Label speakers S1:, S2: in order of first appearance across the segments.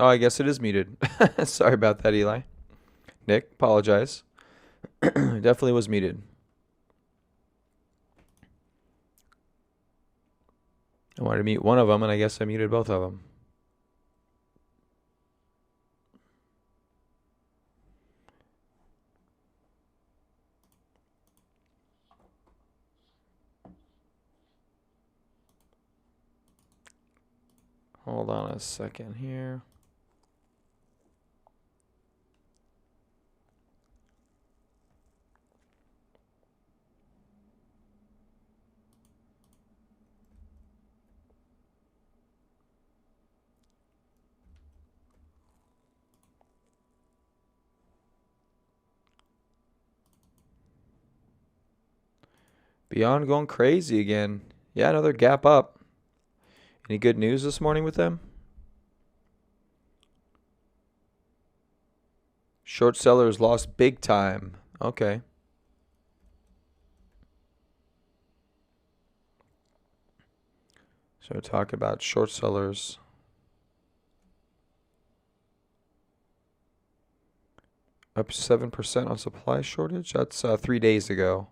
S1: Oh, I guess it is muted. Sorry about that, Eli. Nick, apologize. Definitely was muted. I wanted to mute one of them, and I guess I muted both of them. Hold on a second here. Beyond going crazy again. Yeah, another gap up. Any good news this morning with them? Short sellers lost big time. Okay. So talk about short sellers. Up 7% on supply shortage. That's 3 days ago.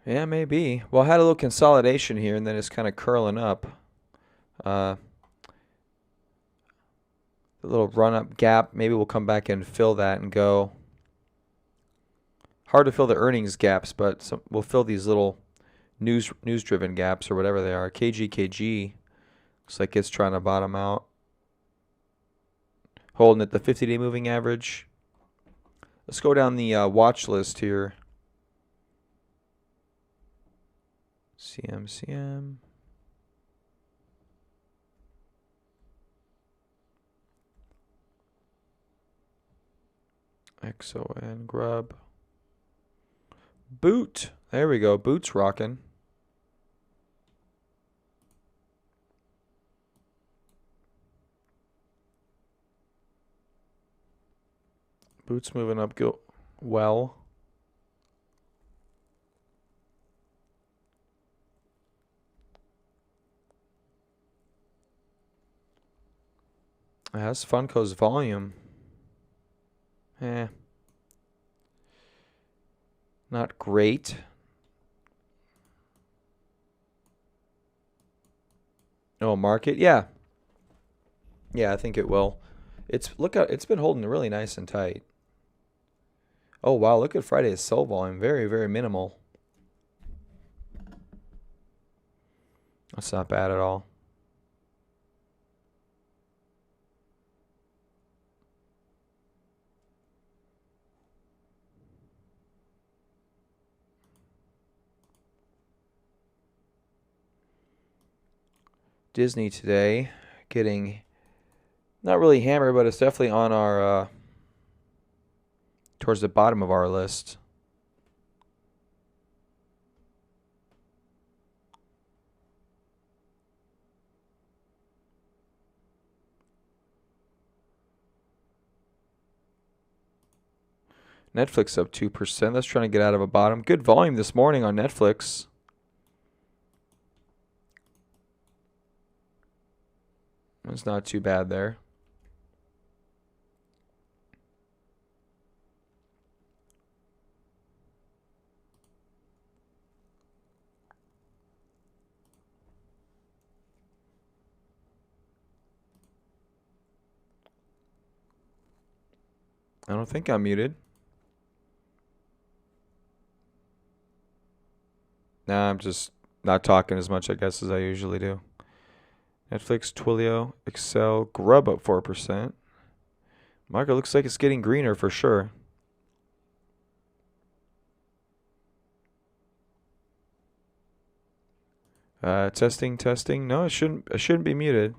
S1: Yeah, maybe. Well, I had a little consolidation here, and then it's kind of curling up. Uh, the little run-up gap. Maybe we'll come back and fill that and go. Hard to fill the earnings gaps, but we'll fill these little news-driven gaps or whatever they are. KGKG looks like it's trying to bottom out. Holding at the 50-day moving average. Let's go down the watch list here. CM. XON Grub. Boot. There we go. Boot's rocking. Boot's moving up well. That's Funko's volume. Not great. Oh, market? Yeah. Yeah, I think it will. It's been holding really nice and tight. Oh wow, look at Friday's sell volume. Very, very minimal. That's not bad at all. Disney today getting not really hammered, but it's definitely on our towards the bottom of our list. Netflix up 2%. That's trying to get out of a bottom. Good volume this morning on Netflix. It's not too bad there. I don't think I'm muted. Nah, I'm just not talking as much, I guess, as I usually do. Netflix, Twilio, Excel, Grub up 4%. Market looks like it's getting greener for sure. Testing. No, it shouldn't be muted.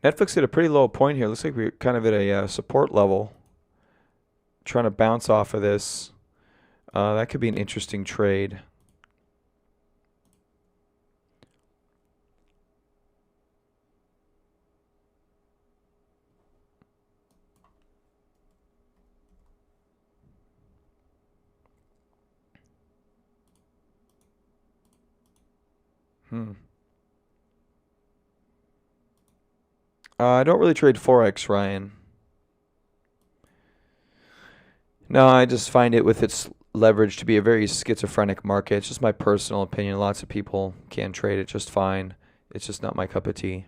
S1: Netflix hit a pretty low point here. Looks like we're kind of at a support level. Trying to bounce off of this. That could be an interesting trade. I don't really trade Forex, Ryan. No, I just find it with its leverage to be a very schizophrenic market. It's just my personal opinion. Lots of people can trade it just fine. It's just not my cup of tea.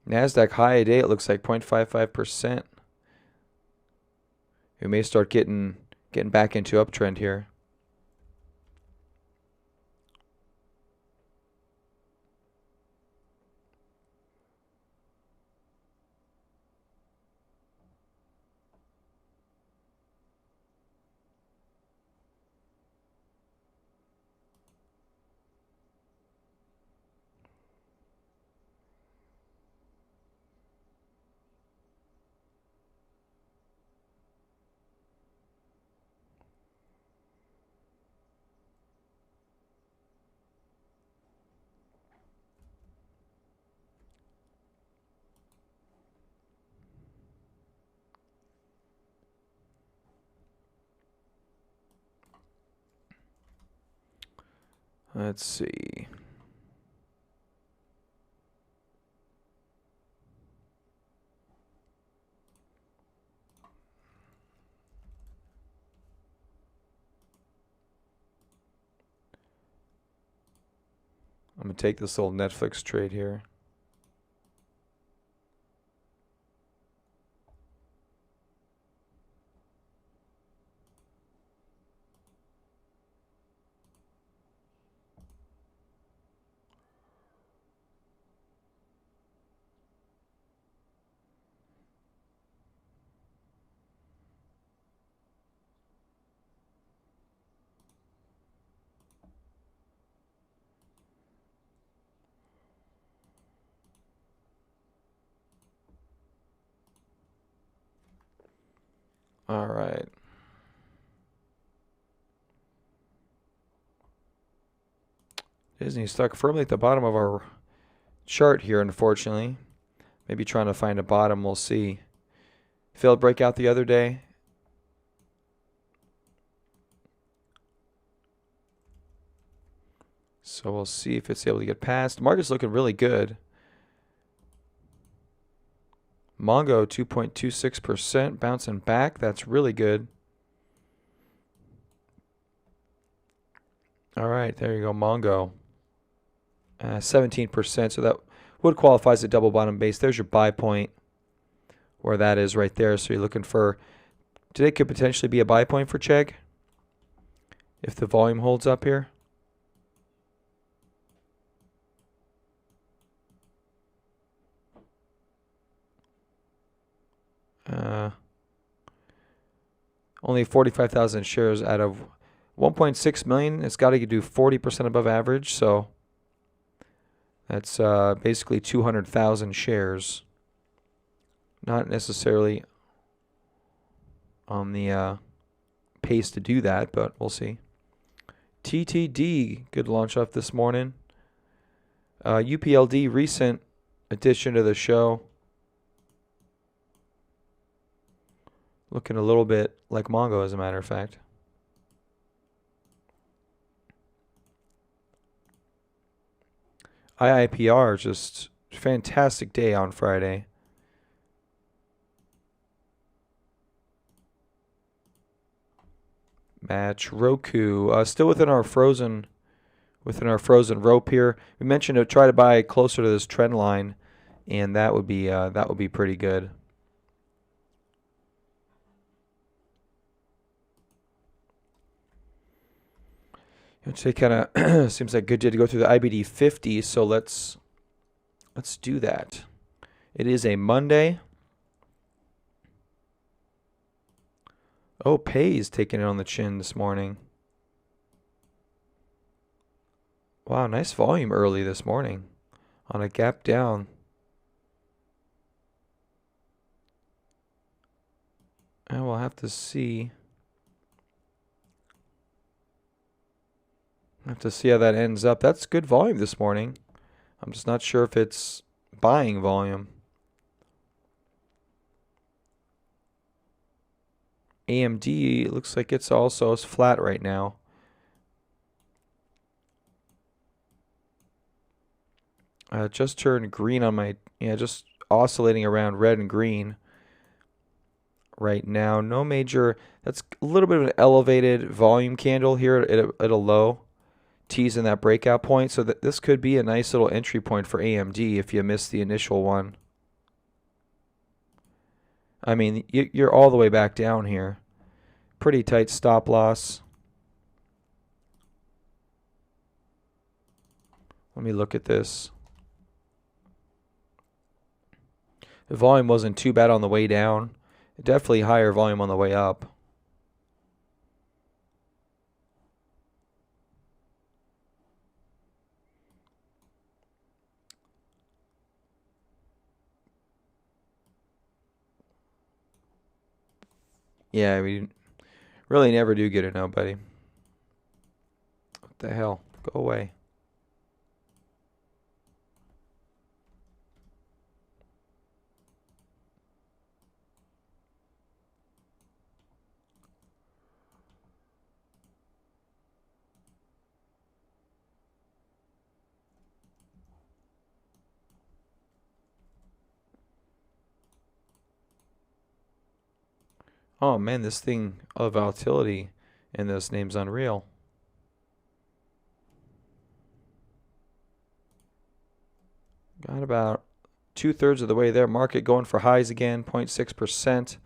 S1: NASDAQ high today, it looks like 0.55%. We may start getting back into uptrend here. Let's see. I'm going to take this little Netflix trade here. All right. Disney stuck firmly at the bottom of our chart here, unfortunately. Maybe trying to find a bottom, we'll see. Failed breakout the other day. So we'll see if it's able to get past. Market's looking really good. Mongo 2.26%, bouncing back. That's really good. All right, there you go, Mongo. 17%, so that would qualify as a double bottom base. There's your buy point, where that is right there. So you're looking for, today could potentially be a buy point for Chegg if the volume holds up here. Only 45,000 shares out of 1.6 million. It's got to do 40% above average, so that's basically 200,000 shares. Not necessarily on the pace to do that, but we'll see. TTD, good launch off this morning. UPLD, recent addition to the show. Looking a little bit like Mongo, as a matter of fact. IIPR, just fantastic day on Friday. Match Roku, still within our frozen rope here. We mentioned to try to buy closer to this trend line, and that would be pretty good. It kind of seems like a good day to go through the IBD 50, so let's do that. It is a Monday. Oh, Pay's taking it on the chin this morning. Wow, nice volume early this morning on a gap down. And we'll have to see. Have to see how that ends up. That's good volume this morning. I'm just not sure if it's buying volume. AMD, it looks like it's also flat right now. Just turned green on my, just oscillating around red and green right now. No major, that's a little bit of an elevated volume candle here at a low. Teasing that breakout point. So that this could be a nice little entry point for AMD if you miss the initial one. I mean, you're all the way back down here. Pretty tight stop loss. Let me look at this. The volume wasn't too bad on the way down. Definitely higher volume on the way up. Yeah, we really never do get it now, buddy. What the hell? Go away. Oh man, this thing of volatility in this name's unreal. Got about 2/3 of the way there. Market going for highs again, 0.6%.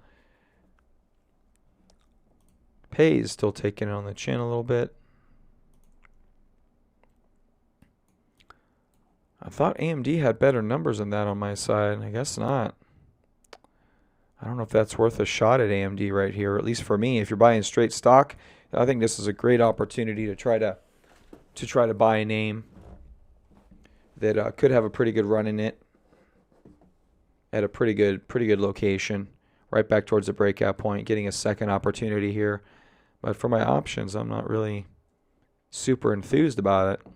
S1: Pays still taking it on the chin a little bit. I thought AMD had better numbers than that on my side. I guess not. I don't know if that's worth a shot at AMD right here, or at least for me. If you're buying straight stock, I think this is a great opportunity to try to buy a name that could have a pretty good run in it at a pretty good location, right back towards the breakout point, getting a second opportunity here. But for my options, I'm not really super enthused about it.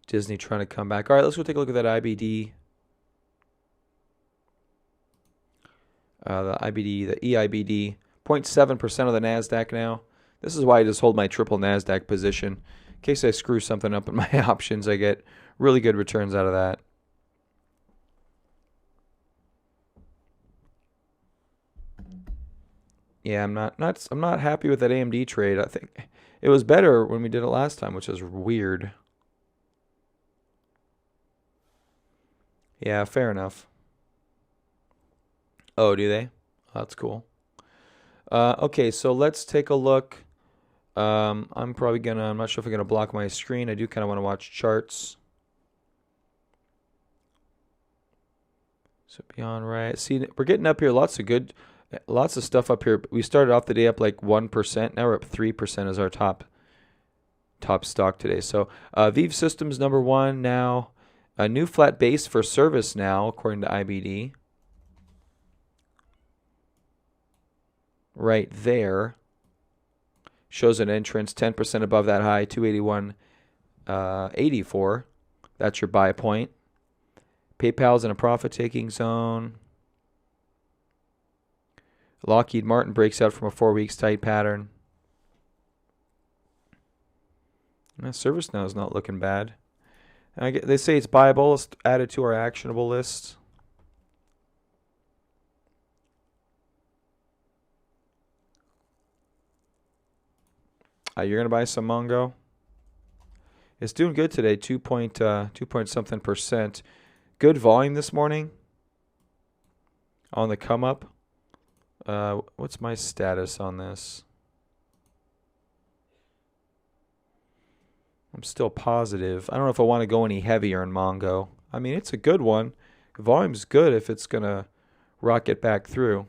S1: Disney trying to come back. All right, let's go take a look at that IBD. The IBD, the EIBD, 0.7% of the NASDAQ now. This is why I just hold my triple NASDAQ position. In case I screw something up in my options, I get really good returns out of that. Yeah, I'm not happy with that AMD trade. I think it was better when we did it last time, which is weird. Yeah, fair enough. Oh, do they? That's cool. Okay, so let's take a look. I'm not sure if I'm gonna block my screen. I do kind of want to watch charts. So beyond right. See, we're getting up here. Lots of stuff up here. We started off the day up like 1%. Now we're up 3% as our top stock today. So Vive Systems #1 now. A new flat base for service now, according to IBD. Right there. Shows an entrance 10% above that high, 281.84. That's your buy point. PayPal's in a profit-taking zone. Lockheed Martin breaks out from a 4 weeks tight pattern. ServiceNow is not looking bad. They say it's buyable. Let's add it to our actionable list. You're going to buy some Mongo? It's doing good today, 2 point something percent. Good volume this morning on the come up. What's my status on this? I'm still positive. I don't know if I want to go any heavier in Mongo. I mean, it's a good one. Volume's good if it's going to rocket back through.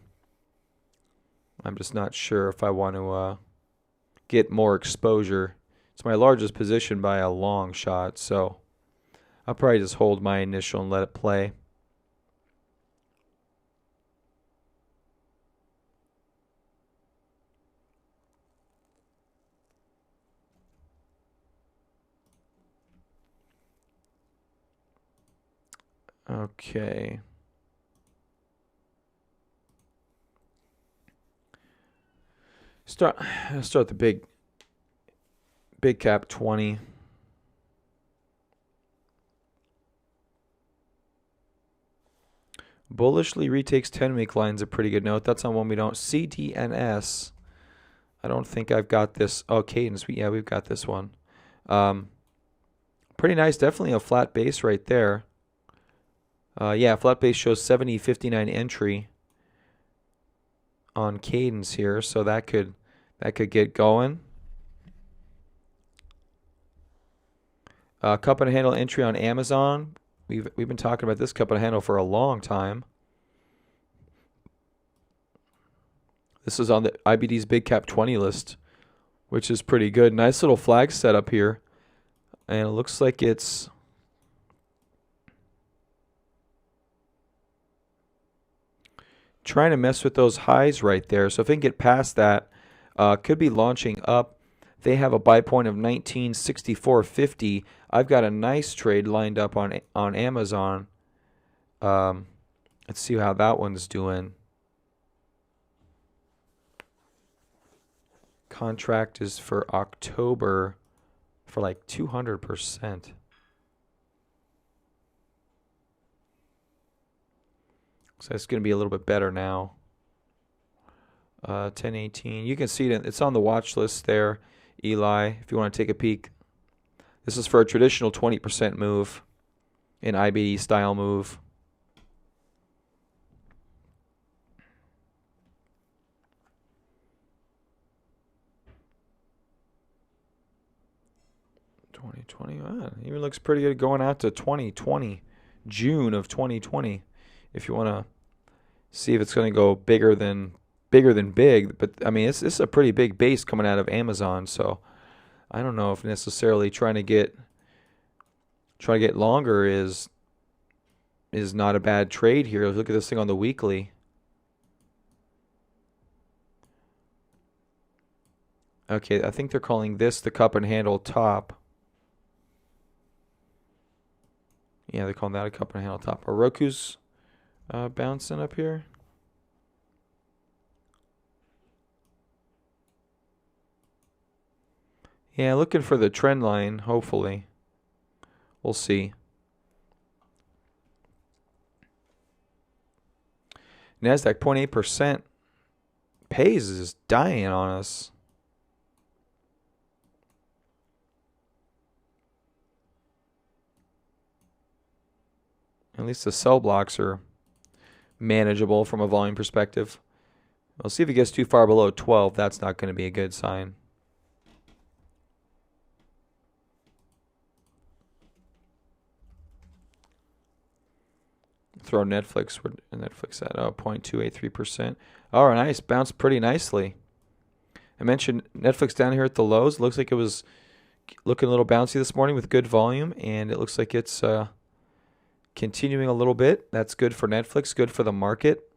S1: I'm just not sure if I want to get more exposure It's my largest position by a long shot, so I'll probably just hold my initial and let it play. Okay. Start the big cap 20. Bullishly retakes 10-week lines, a pretty good note. That's on one we don't. CDNS. I don't think I've got this. Oh, Cadence. Yeah, we've got this one. Pretty nice. Definitely a flat base right there. Yeah, flat base shows 70.59 entry on Cadence here, so that could get going. Cup and handle entry on Amazon. We've been talking about this cup and handle for a long time. This is on the IBD's Big Cap 20 list, which is pretty good. Nice little flag setup here, and it looks like it's trying to mess with those highs right there. So if it can get past that, could be launching up. They have a buy point of 1964.50. I've got a nice trade lined up on Amazon. Let's see how that one's doing. Contract is for October for like 200%. So it's going to be a little bit better now. 1018. You can see it. It's on the watch list there, Eli, if you want to take a peek. This is for a traditional 20% move, an IBD style move. Even looks pretty good going out to 2020, June of 2020. If you want to see if it's going to go bigger than big, but I mean it's a pretty big base coming out of Amazon, so I don't know if necessarily trying to get longer is not a bad trade here. Look at this thing on the weekly. Okay, I think they're calling this the cup and handle top. Yeah, they're calling that a cup and handle top. Oroku's bouncing up here. Yeah, looking for the trend line, hopefully. We'll see. NASDAQ 0.8%. Pays is dying on us. At least the sell blocks are manageable from a volume perspective. We'll see if it gets too far below 12. That's not going to be a good sign. Throw Netflix. Where Netflix at? Oh, 0.283%. All right, nice. Bounced pretty nicely. I mentioned Netflix down here at the lows. Looks like it was looking a little bouncy this morning with good volume, and it looks like it's continuing a little bit. That's good for Netflix, good for the market.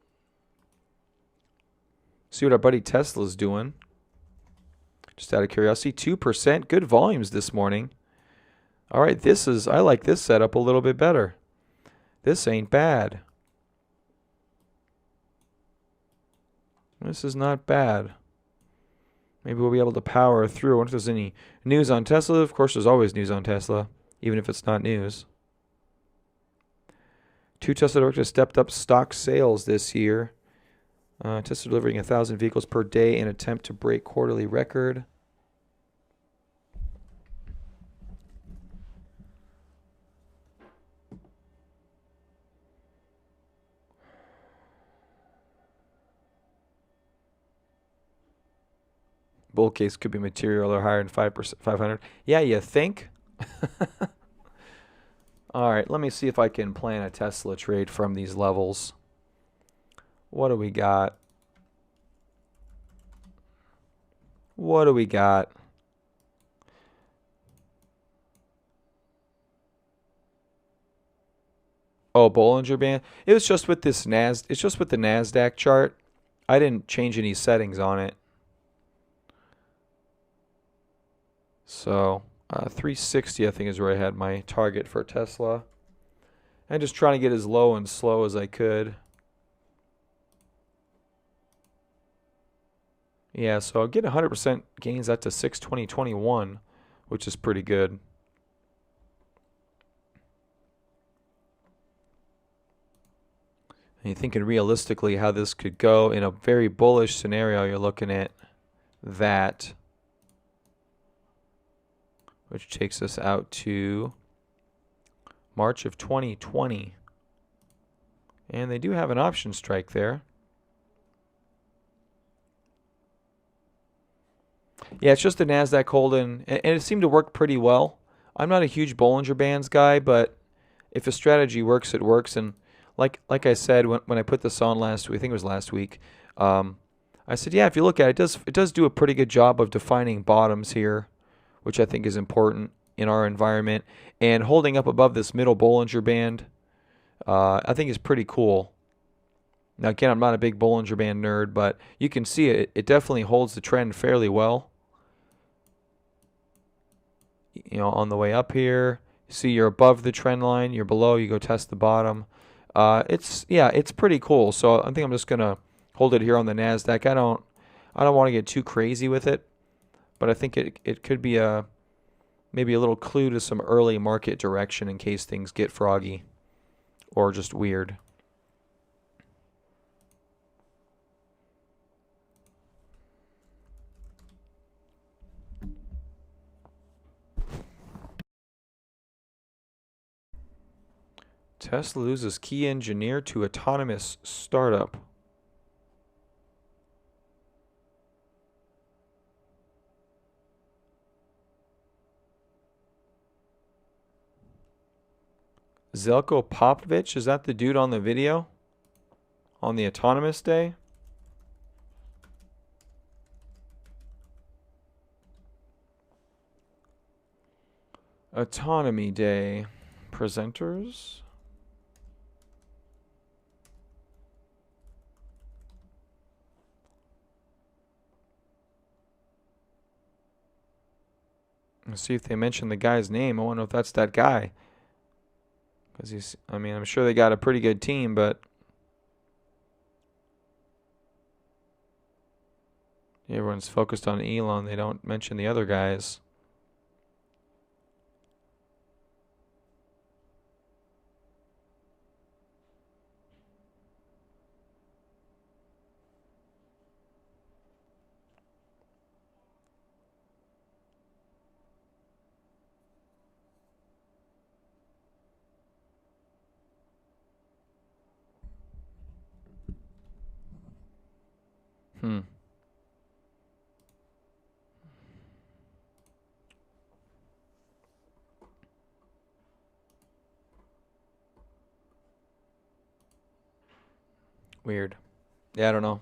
S1: See what our buddy Tesla's doing. Just out of curiosity, 2%. Good volumes this morning. All right, I like this setup a little bit better. This ain't bad. This is not bad. Maybe we'll be able to power through. I wonder if there's any news on Tesla. Of course, there's always news on Tesla, even if it's not news. 2 Tesla directors stepped up stock sales this year. Tesla delivering 1,000 vehicles per day in attempt to break quarterly record. Bull case could be material or higher than 500. Yeah, you think? All right, let me see if I can plan a Tesla trade from these levels. What do we got? What do we got? Oh, Bollinger Band. It was just with this It's just with the Nasdaq chart. I didn't change any settings on it. So 360, I think, is where I had my target for Tesla. And just trying to get as low and slow as I could. Yeah, so I'll get 100% gains that to 620.21, which is pretty good. And you're thinking realistically how this could go in a very bullish scenario. You're looking at that, which takes us out to March of 2020. And they do have an option strike there. Yeah, it's just the Nasdaq holding, and it seemed to work pretty well. I'm not a huge Bollinger Bands guy, but if a strategy works, it works. And like I said when I put this on last week, I think it was last week, I said, yeah, if you look at it, it does do a pretty good job of defining bottoms here, which I think is important in our environment, and holding up above this middle Bollinger Band, I think is pretty cool. Now, again, I'm not a big Bollinger Band nerd, but you can see it. It definitely holds the trend fairly well. You know, on the way up here, see you're above the trend line. You're below. You go test the bottom. It's pretty cool. So I think I'm just gonna hold it here on the Nasdaq. I don't want to get too crazy with it, but I think it could be maybe a little clue to some early market direction in case things get froggy or just weird. Tesla loses key engineer to autonomous startup. Zeljko Popovich, is that the dude on the video? On the autonomous day? Autonomy day. Presenters? Let's see if they mention the guy's name. I wonder if that's that guy. Because I'm sure they got a pretty good team, but everyone's focused on Elon. They don't mention the other guys. Hmm. Weird. Yeah, I don't know.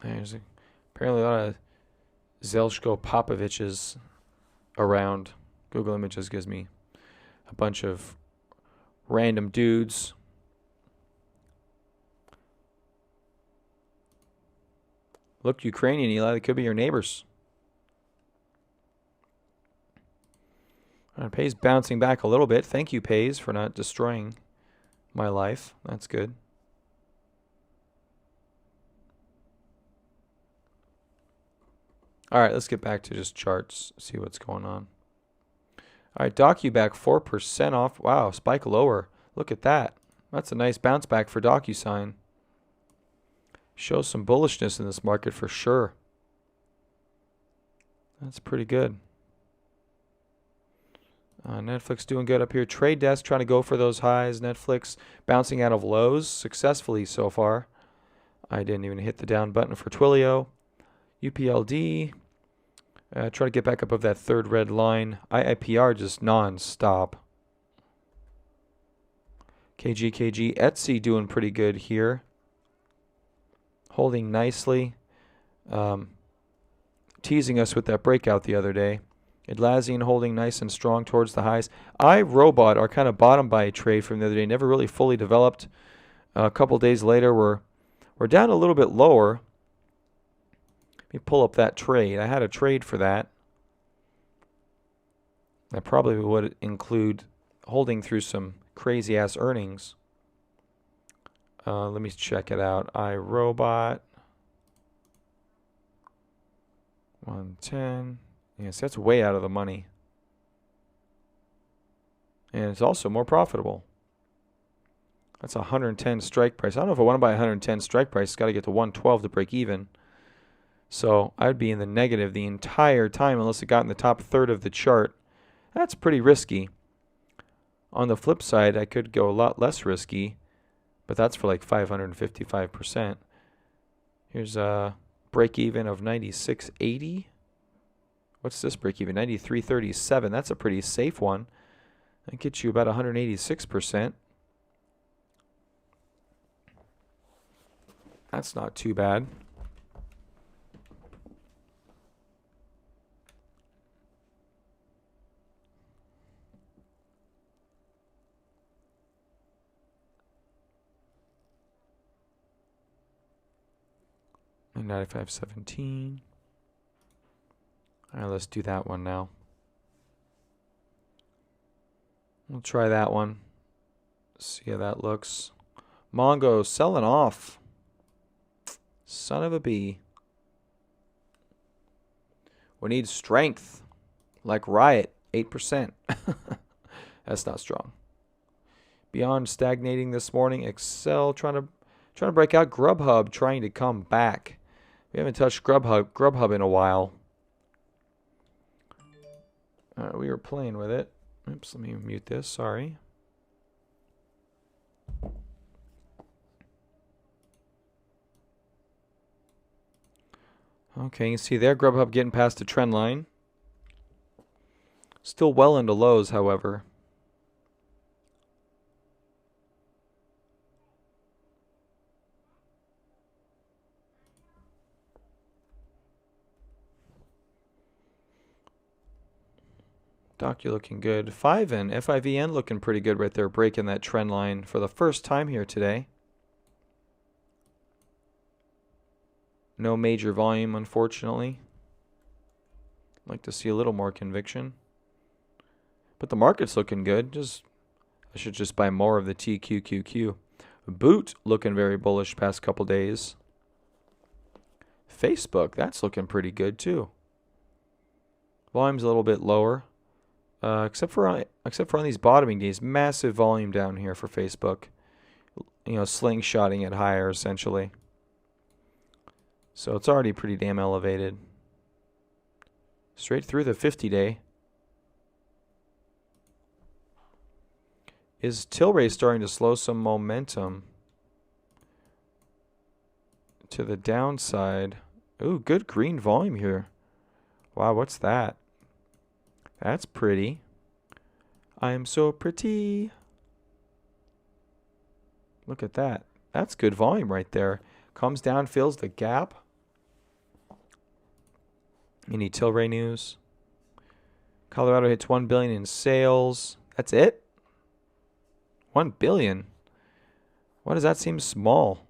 S1: There's apparently a lot of Zeljko Popoviches around. Google Images gives me a bunch of random dudes. Look, Ukrainian, Eli. They could be your neighbors. Pays bouncing back a little bit. Thank you, Pays, for not destroying my life. That's good. All right, let's get back to just charts, see what's going on. All right, DocuBack 4% off. Wow, spike lower. Look at that. That's a nice bounce back for DocuSign. Shows some bullishness in this market for sure. That's pretty good. Netflix doing good up here. Trade Desk trying to go for those highs. Netflix bouncing out of lows successfully so far. I didn't even hit the down button for Twilio. UPLD. Try to get back above that third red line. IIPR just non-stop. KG, Etsy doing pretty good here. Holding nicely. Teasing us with that breakout the other day. Atlassian holding nice and strong towards the highs. iRobot, our kind of bottom buy trade from the other day, never really fully developed. A couple days later, we're down a little bit lower. Let me pull up that trade. I had a trade for that. I probably would include holding through some crazy-ass earnings. Let me check it out. iRobot. 110. Yes, that's way out of the money. And it's also more profitable. That's 110 strike price. I don't know if I want to buy 110 strike price. It's got to get to 112 to break even. So I'd be in the negative the entire time unless it got in the top third of the chart. That's pretty risky. On the flip side, I could go a lot less risky, but that's for like 555%. Here's a break even of 96.80. What's this break even? 93.37. That's a pretty safe one. That gets you about 186%. That's not too bad. And 95.17. All right, let's do that one now. We'll try that one. See how that looks. Mongo selling off. Son of a bee. We need strength. Like Riot, 8%. That's not strong. Beyond stagnating this morning. Excel trying to break out. Grubhub trying to come back. We haven't touched Grubhub in a while. We were playing with it. Oops, let me mute this. Sorry. Okay, you can see there Grubhub getting past the trend line. Still well into lows, however. Doc, you're looking good. FIVN looking pretty good right there, breaking that trend line for the first time here today. No major volume, unfortunately. I'd like to see a little more conviction. But the market's looking good. I should just buy more of the TQQQ. Boot looking very bullish past couple days. Facebook, that's looking pretty good too. Volume's a little bit lower. Except for on these bottoming days, massive volume down here for Facebook. You know, slingshotting it higher essentially. So it's already pretty damn elevated. Straight through the 50-day. Is Tilray starting to slow some momentum to the downside? Ooh, good green volume here. Wow, what's that? That's pretty. I'm so pretty. Look at that. That's good volume right there. Comes down, fills the gap. Any Tilray news? Colorado hits $1 billion in sales. That's it? $1 billion? Why does that seem small?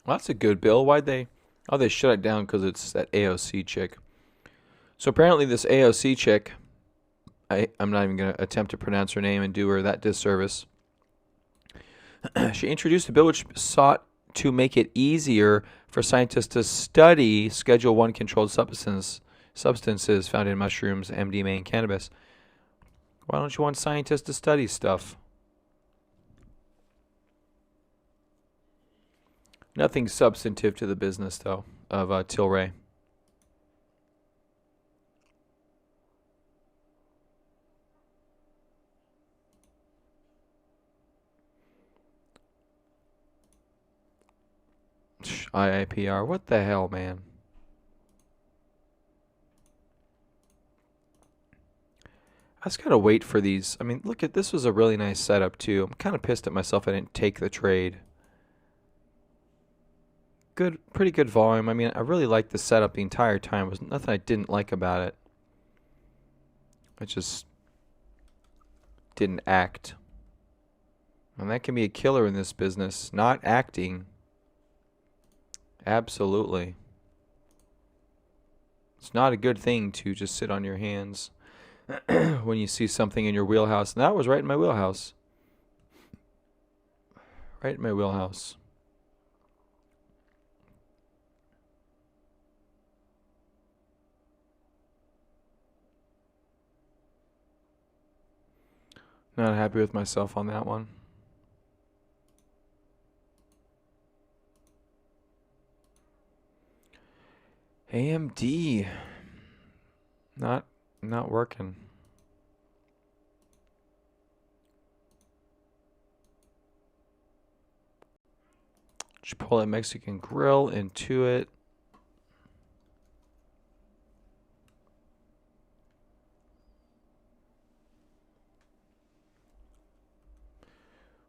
S1: Well, that's a good bill. Why'd they... Oh, they shut it down because it's that AOC chick. So apparently this AOC chick, I'm not even going to attempt to pronounce her name and do her that disservice. She introduced a bill which sought to make it easier for scientists to study Schedule 1 controlled substances found in mushrooms, MDMA, and cannabis. Why don't you want scientists to study stuff? Nothing substantive to the business, though, of Tilray. IIPR. What the hell, man? I just gotta wait for these. I mean, look at this. Was a really nice setup too. I'm kind of pissed at myself I didn't take the trade. Good, pretty good volume. I mean, I really liked the setup the entire time. There was nothing I didn't like about it. I just didn't act. And that can be a killer in this business. Not acting. Absolutely. It's not a good thing to just sit on your hands when you see something in your wheelhouse. And that was right in my wheelhouse. Right in my wheelhouse. Not happy with myself on that one. AMD. Not working. Chipotle Mexican Grill, Intuit.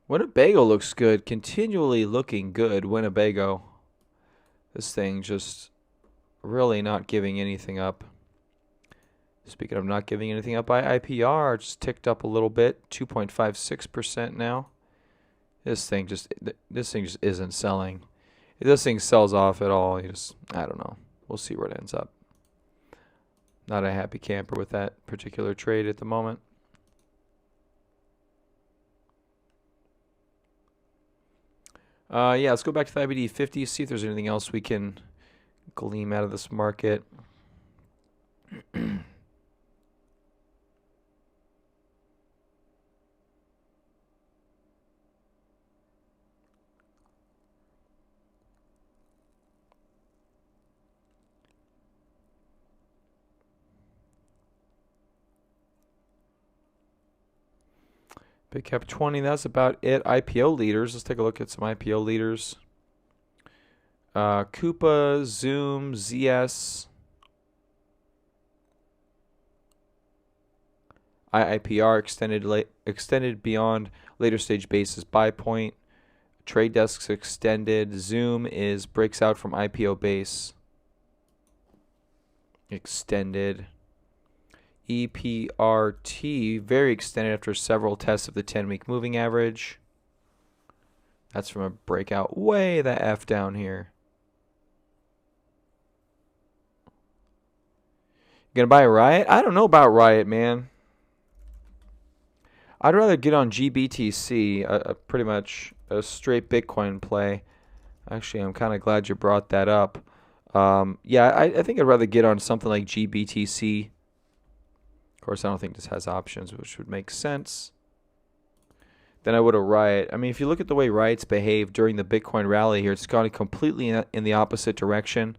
S1: Winnebago looks good. Continually looking good, Winnebago. This thing just really not giving anything up. Speaking of not giving anything up, IIPR just ticked up a little bit, 2.56% now. This thing just isn't selling. If this thing sells off at all, I don't know. We'll see where it ends up. Not a happy camper with that particular trade at the moment. Yeah, let's go back to the IBD 50, see if there's anything else we can glean out of this market. Big Cap 20, that's about it. IPO leaders, let's take a look at some IPO leaders. Coupa, Zoom, ZS, IIPR extended beyond later stage basis buy point. Trade Desk's extended. Zoom breaks out from IPO base. Extended. EPRT very extended after several tests of the 10-week moving average. That's from a breakout way the F down here. You gonna buy a Riot? I don't know about Riot, man. I'd rather get on GBTC, pretty much a straight Bitcoin play. Actually, I'm kind of glad you brought that up. Yeah, I think I'd rather get on something like GBTC. Of course, I don't think this has options, which would make sense. Than I would a Riot. I mean, if you look at the way Riot's behaved during the Bitcoin rally here, it's gone completely in the opposite direction.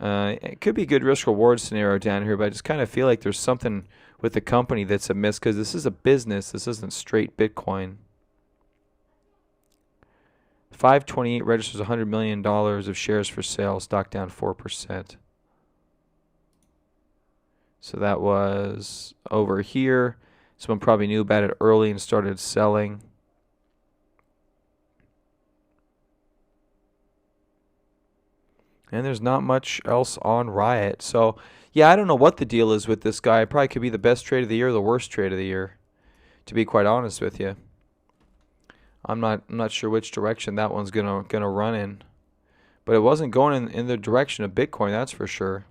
S1: It could be a good risk-reward scenario down here, but I just kind of feel like there's something with the company that's amiss because this is a business. This isn't straight Bitcoin. 528 registers $100 million of shares for sale, stock down 4%. So that was over here. Someone probably knew about it early and started selling. And there's not much else on Riot. So, yeah, I don't know what the deal is with this guy. It probably could be the best trade of the year or the worst trade of the year, to be quite honest with you. I'm not sure which direction that one's gonna run in. But it wasn't going in the direction of Bitcoin, that's for sure.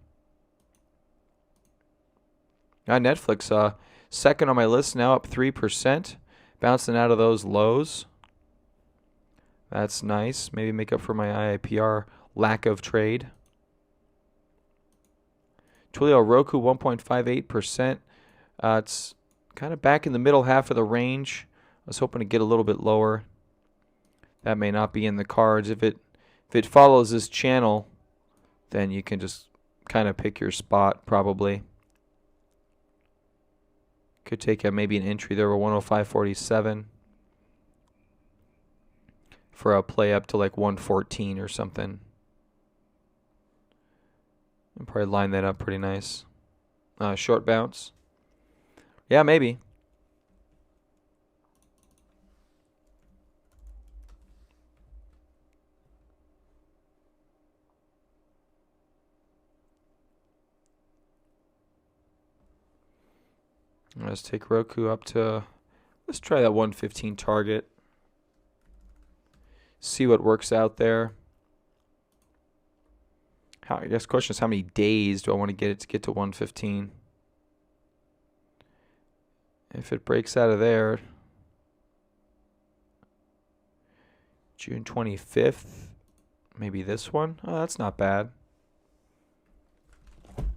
S1: Netflix, second on my list now, up 3%. Bouncing out of those lows. That's nice. Maybe make up for my IIPR lack of trade. Twilio Roku 1.58%. It's kind of back in the middle half of the range. I was hoping to get a little bit lower. That may not be in the cards. If it follows this channel, then you can just kind of pick your spot probably. Could take maybe an entry there with 105.47 for a play up to like 114 or something. And probably line that up pretty nice. Short bounce. Yeah, maybe. Let's take Roku up to, let's try that 115 target. See what works out there. I guess the question is how many days do I want to get it to get to 115? If it breaks out of there, June 25th, maybe this one. Oh, that's not bad.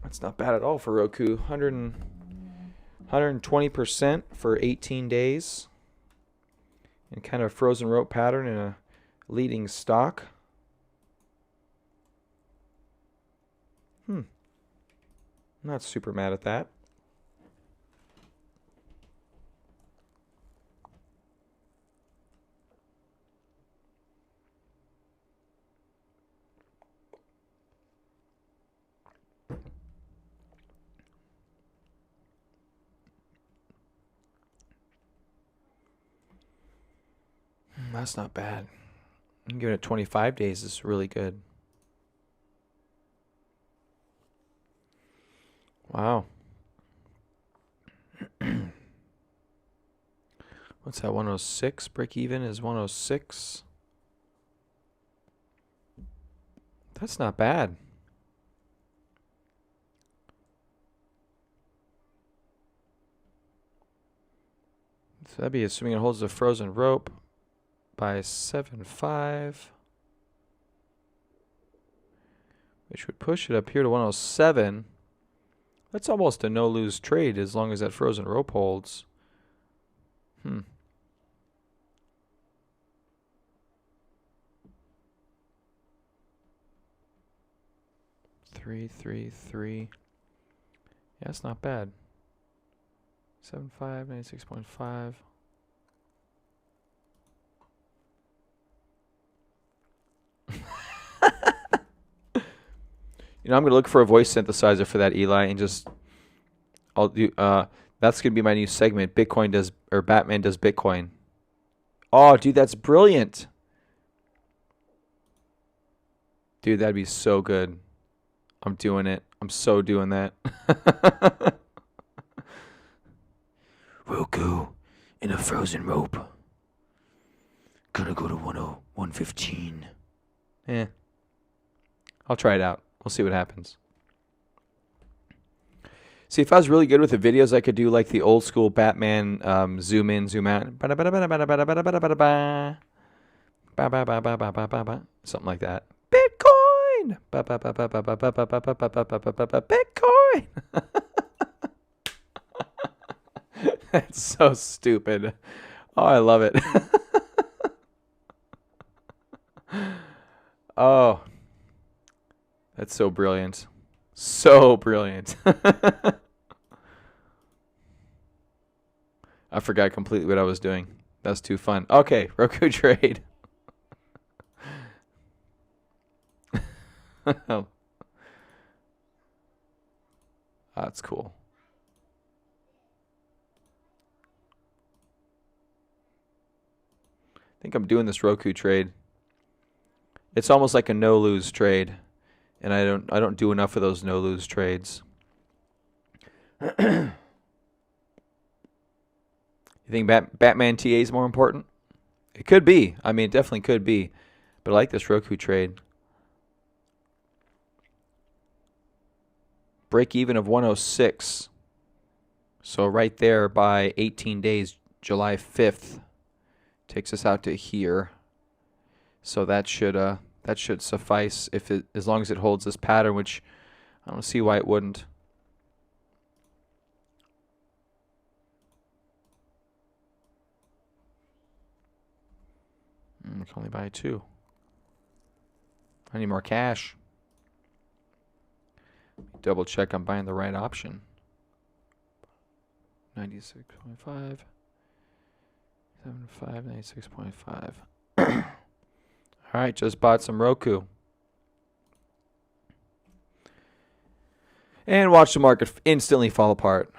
S1: That's not bad at all for Roku. 120% for 18 days. And kind of frozen rope pattern in a leading stock. Not super mad at that. That's not bad. I'm giving it 25 days is really good. Wow. What's that, 106? Break even is 106. That's not bad. So that'd be assuming it holds the frozen rope by 7.5. Which would push it up here to 107. That's almost a no-lose trade as long as that frozen rope holds. 333. Yeah, that's not bad. 75, 96.5. I'm going to look for a voice synthesizer for that, Eli, and just I'll do that's going to be my new segment. Bitcoin does, or Batman does Bitcoin. Oh, dude, that's brilliant. Dude, that'd be so good. I'm doing it. I'm so doing that. Roku in a frozen rope. Gonna go to 115. I'll try it out. We'll see what happens. See, if I was really good with the videos, I could do like the old school Batman zoom in, zoom out. Something like that. Bitcoin! Bitcoin! That's so stupid. Oh, I love it. Oh. That's so brilliant. So brilliant. I forgot completely what I was doing. That's too fun. Okay, Roku trade. Oh. That's cool. I think I'm doing this Roku trade. It's almost like a no-lose trade. And I don't do enough of those no-lose trades. You think Batman TA is more important? It could be. I mean, it definitely could be. But I like this Roku trade. Break even of 106. So right there by 18 days, July 5th, takes us out to here. So that should That should suffice as long as it holds this pattern, which I don't see why it wouldn't. I can only buy 2. I need more cash. Double check I'm buying the right option. 96.5. 75, 96.5. All right, just bought some Roku. And watch the market instantly fall apart.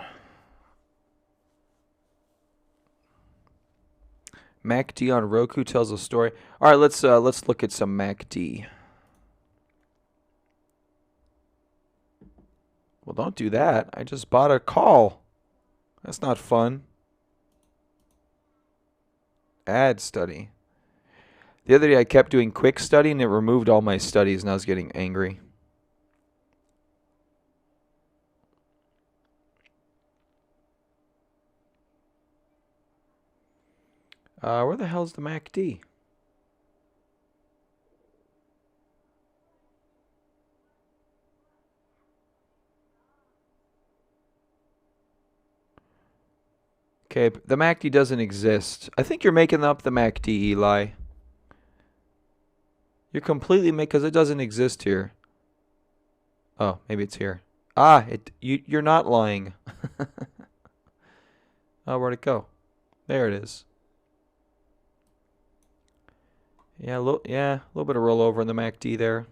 S1: MACD on Roku tells a story. All right, let's look at some MACD. Well, don't do that. I just bought a call. That's not fun. Ad study. The other day I kept doing quick study and it removed all my studies and I was getting angry. Where the hell's the MACD? Okay, the MACD doesn't exist. I think you're making up the MACD, Eli. You're completely because it doesn't exist here. Oh, maybe it's here. Ah, you're not lying. Oh, where'd it go? There it is. Yeah, a little bit of rollover in the MACD there.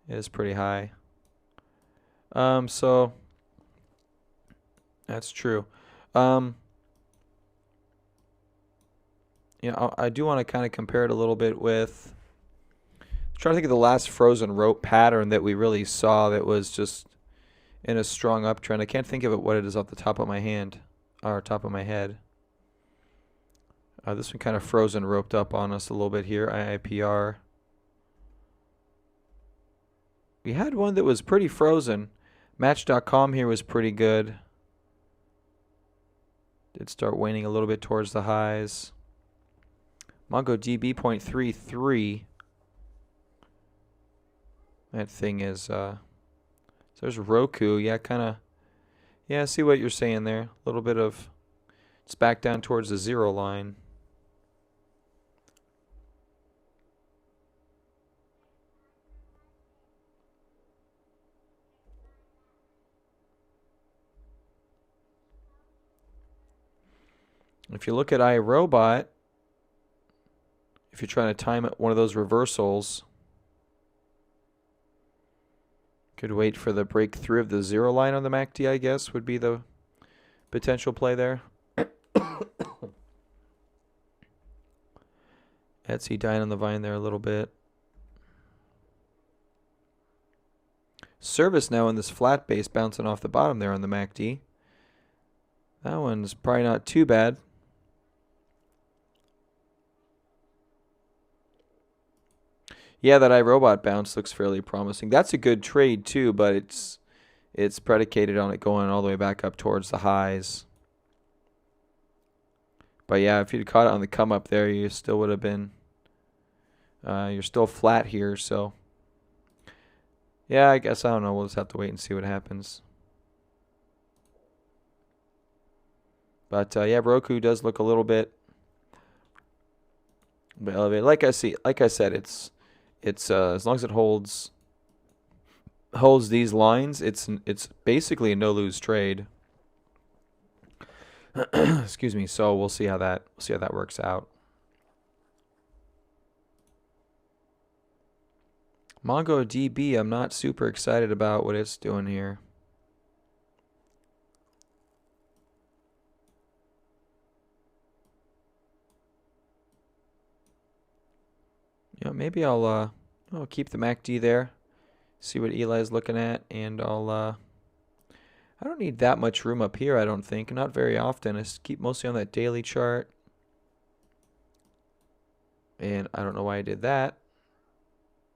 S1: It is pretty high. So that's true. I do want to kind of compare it a little bit with. Trying to think of the last frozen rope pattern that we really saw that was just in a strong uptrend. I can't think of what it is off the top of my hand or top of my head. This one kind of frozen roped up on us a little bit here. IIPR. We had one that was pretty frozen. Match.com here was pretty good. Did start waning a little bit towards the highs. MongoDB 0.33. That thing is, so there's Roku. Yeah, kind of, yeah, I see what you're saying there. A little bit of, it's back down towards the 0 line. If you look at iRobot, if you're trying to time it, one of those reversals, could wait for the breakthrough of the 0 line on the MACD, I guess, would be the potential play there. Etsy dying on the vine there a little bit. Service now in this flat base bouncing off the bottom there on the MACD. That one's probably not too bad. Yeah, that iRobot bounce looks fairly promising. That's a good trade too, but it's predicated on it going all the way back up towards the highs. But yeah, if you'd caught it on the come up there, you still would have been. You're still flat here, so yeah, I guess I don't know. We'll just have to wait and see what happens. But yeah, Roku does look a little bit elevated. Like I said, it's as long as it holds these lines, it's basically a no lose trade. Excuse me. So we'll see how that works out. MongoDB, I'm not super excited about what it's doing here. Maybe I'll keep the MACD there, see what Eli's looking at, and I don't need that much room up here, I don't think. Not very often. I just keep mostly on that daily chart. And I don't know why I did that.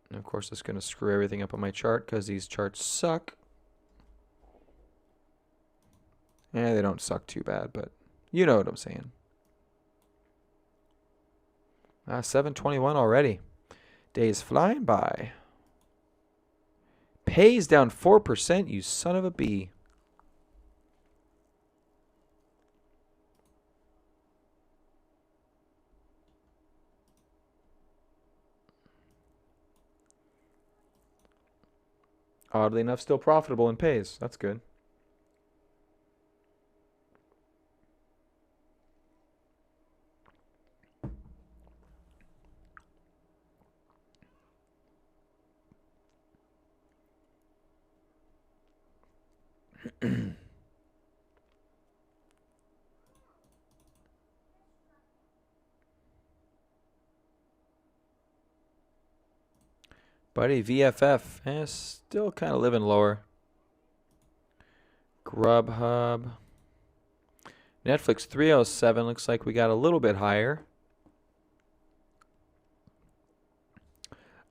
S1: And of course, it's going to screw everything up on my chart because these charts suck. They don't suck too bad, but you know what I'm saying. 721 already. Days flying by. Pays down 4%, you son of a bee. Oddly enough, still profitable in pays. That's good. Buddy, VFF. Still kind of living lower. Grubhub. Netflix 307. Looks like we got a little bit higher.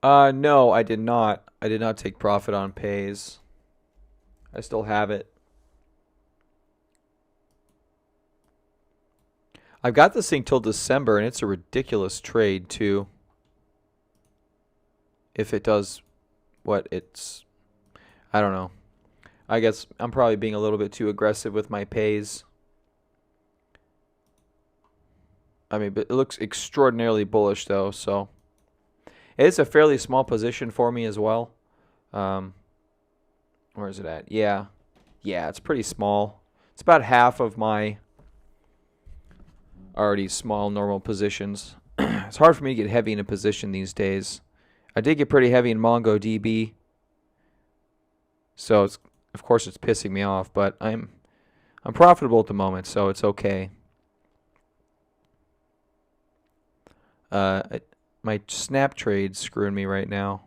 S1: No, I did not. I did not take profit on pays. I still have it. I've got this thing till December, and it's a ridiculous trade, too. If it does what it's... I don't know. I guess I'm probably being a little bit too aggressive with my pays. I mean, but it looks extraordinarily bullish, though, so... It's a fairly small position for me as well. Where is it at? Yeah. Yeah, it's pretty small. It's about half of my already small normal positions. It's hard for me to get heavy in a position these days. I did get pretty heavy in MongoDB. So, of course, it's pissing me off, but I'm profitable at the moment, so it's okay. My snap trade's screwing me right now.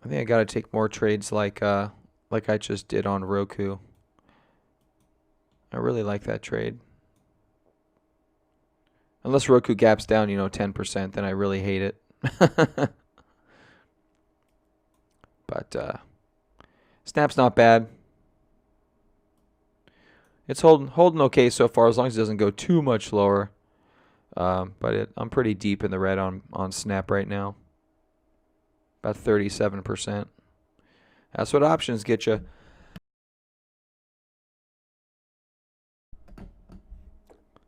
S1: I think I got to take more trades like I just did on Roku. I really like that trade. Unless Roku gaps down, 10%, then I really hate it. But Snap's not bad. It's holding okay so far, as long as it doesn't go too much lower. But I'm pretty deep in the red on Snap right now. About 37%. That's what options get you.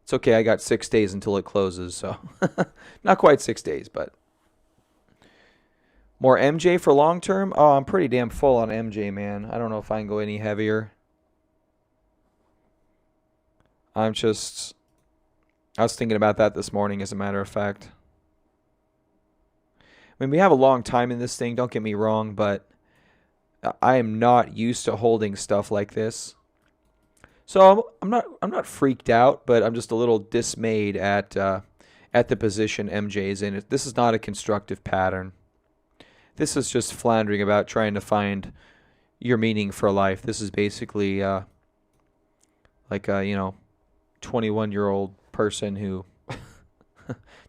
S1: It's okay, I got 6 days until it closes, so not quite 6 days, but more MJ for long term? Oh, I'm pretty damn full on MJ, man. I don't know if I can go any heavier. I was thinking about that this morning, as a matter of fact. I mean, we have a long time in this thing, don't get me wrong, but I am not used to holding stuff like this. So I'm not freaked out, but I'm just a little dismayed at the position MJ is in. This is not a constructive pattern. This is just floundering about trying to find your meaning for life. This is basically like a 21-year-old person who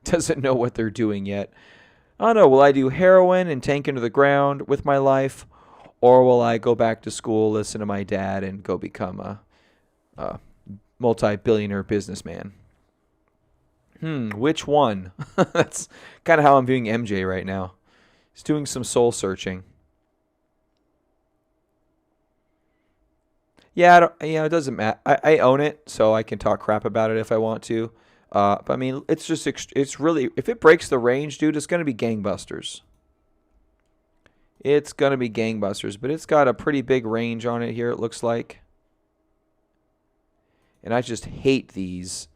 S1: doesn't know what they're doing yet. I don't know. Will I do heroin and tank into the ground with my life, or will I go back to school, listen to my dad, and go become a multi-billionaire businessman? Which one? That's kind of how I'm viewing MJ right now. He's doing some soul searching. Yeah, it doesn't matter. I own it, so I can talk crap about it if I want to. But I mean, it's really, if it breaks the range, dude, it's going to be gangbusters. It's going to be gangbusters, but it's got a pretty big range on it here, it looks like. And I just hate these.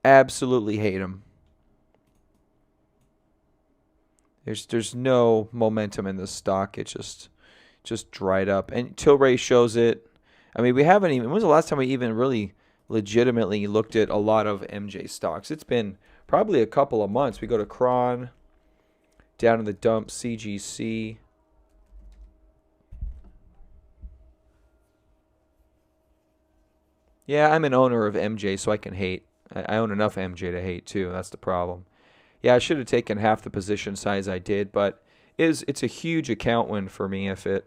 S1: Absolutely hate them. There's no momentum in this stock. It just dried up. And Tilray shows it. I mean, we haven't even... When was the last time we even really legitimately looked at a lot of MJ stocks? It's been probably a couple of months. We go to Cron, down in the dump, CGC. Yeah, I'm an owner of MJ, so I can hate. I own enough MJ to hate, too. That's the problem. Yeah, I should have taken half the position size I did, but it's a huge account win for me if it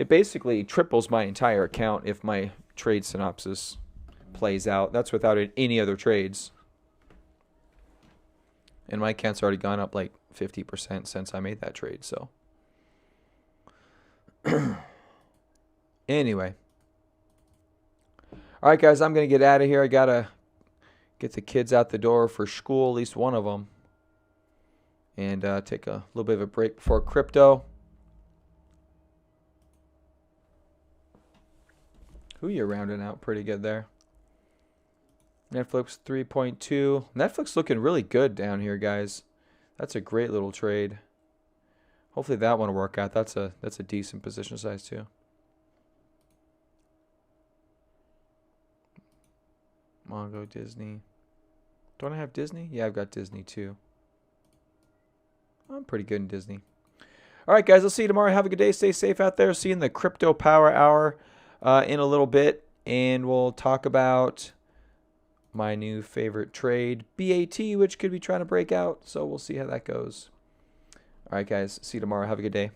S1: basically triples my entire account if my trade synopsis plays out. That's without any other trades. And my account's already gone up like 50% since I made that trade. So anyway. All right, guys, I'm going to get out of here. I got to get the kids out the door for school, at least one of them. And take a little bit of a break before crypto. Who you rounding out pretty good there? Netflix 3.2. Netflix looking really good down here, guys. That's a great little trade. Hopefully that one will work out. That's a decent position size too. Mongo, Disney. Don't I have Disney? Yeah, I've got Disney too. I'm pretty good in Disney. All right, guys. I'll see you tomorrow. Have a good day. Stay safe out there. See you in the Crypto Power Hour in a little bit. And we'll talk about my new favorite trade, BAT, which could be trying to break out. So we'll see how that goes. All right, guys. See you tomorrow. Have a good day.